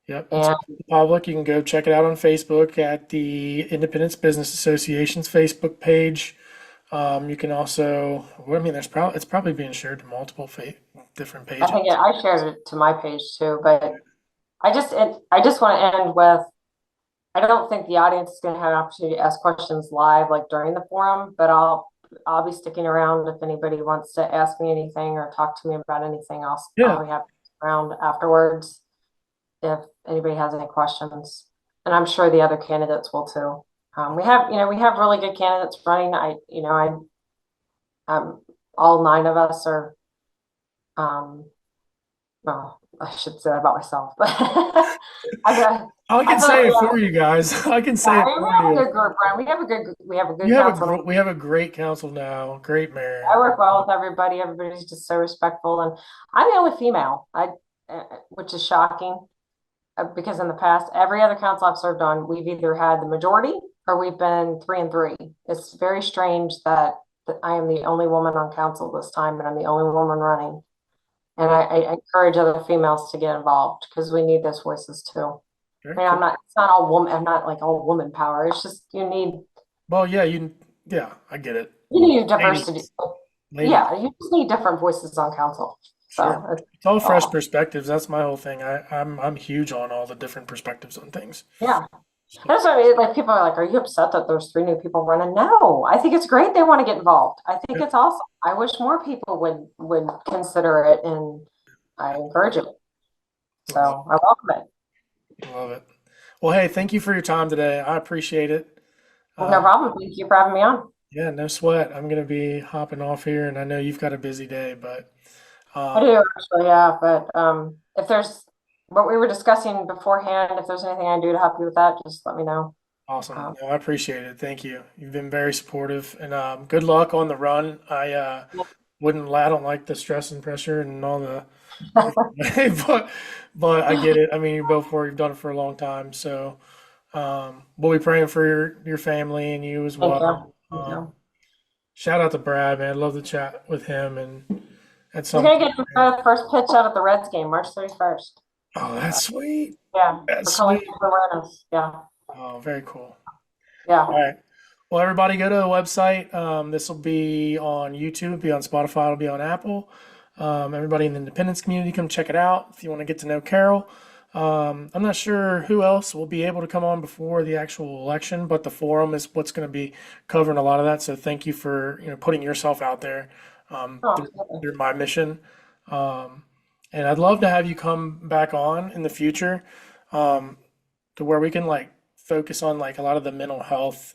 Yep, it's and open to the public. You can go check it out on Facebook at the Independence Business Association's Facebook page. You can also, well, I mean, it's probably being shared to multiple different I pages. think I shared it to my page too. But I just want to end with, I don't think the audience is going to have an opportunity to ask questions live like during the forum, but I'll be sticking around if anybody wants to ask me anything or talk to me about anything else. Yeah. I'll be happy to stick around afterwards if anybody has any questions, and I'm sure the other candidates will too. We have really good candidates running. All nine of us are, um, well, I should say that about myself, but I I can feel like say it for you guys. I can say it we for have a you. good group, Brian. We have a good council. We have a great council now, great mayor. I work well with everybody. Everybody's just so respectful, and I'm the only female. Which is shocking. Because in the past, every other council I've served on, we've either had the majority or we've been 3-3. It's very strange that I am the only woman on council this time, and I'm the only woman running. And I encourage other females to get involved because we need those voices too. Very I mean, cool. it's not all woman. I'm not like all woman power. It's just Well, yeah, I get it. you need diversity. Ladies, ladies, Yeah, you just need different voices on council. sure. So It's all fresh all. perspectives. That's my whole thing. I'm huge on all the different perspectives on things. Yeah. So, That's what I mean. Like people are like, "Are you upset that there's 3 new people running?" No, I think it's great they want to get involved. I think yeah, it's awesome. I wish more people would consider it, and I encourage it. So love, I welcome it. love it. Well, hey, thank you for your time today. I appreciate it. Well, no Um, problem. Thank you for having me on. yeah, no sweat. I'm gonna be hopping off here, and I know you've got a busy day, but I um, do actually, yeah. But if there's what we were discussing beforehand, if there's anything I can do to help you with that, just let me know. awesome. Um, No, I appreciate it. Thank you. You've been very supportive, and good luck on the run. I don't like the stress and pressure and all the but I get it. I mean, you've done it for a long time, so we'll be praying for your family and you as Thank well. you. Thank you. Shout out to Brad, man. I'd love to chat with him and at He's some gonna point. get the first pitch out at the Reds game, March 31st. Oh, that's sweet. Yeah, That's for calling sweet. awareness. Yeah, Oh, very cool. All yeah. right. Well, everybody go to the website. This will be on YouTube, be on Spotify, it'll be on Apple. Everybody in the independence community, come check it out if you want to get to know Carol. I'm not sure who else will be able to come on before the actual election, but the forum is what's going to be covering a lot of that. So thank you for putting yourself out there Oh, absolutely. through my mission. Um, and I'd love to have you come back on in the future um, to where we can like focus on like a lot of the mental health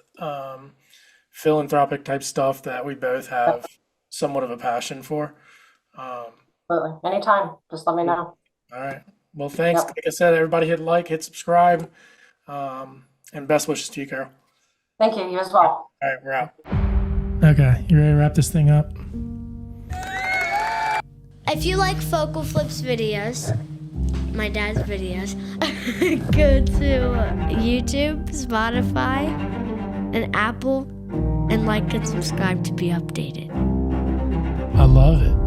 philanthropic type stuff that we both have somewhat of a passion for. Um, Absolutely. Anytime. Just let me cool. know. All right. Well, thanks. Yep. Like I said, everybody hit like, hit subscribe, and best wishes to you, Carol. Thank you. You as well. All right, we're out. Okay, you ready to wrap this thing up? If you like Focal Flips videos, my dad's videos, go to YouTube, Spotify, and Apple, and like and subscribe to be updated. I love it.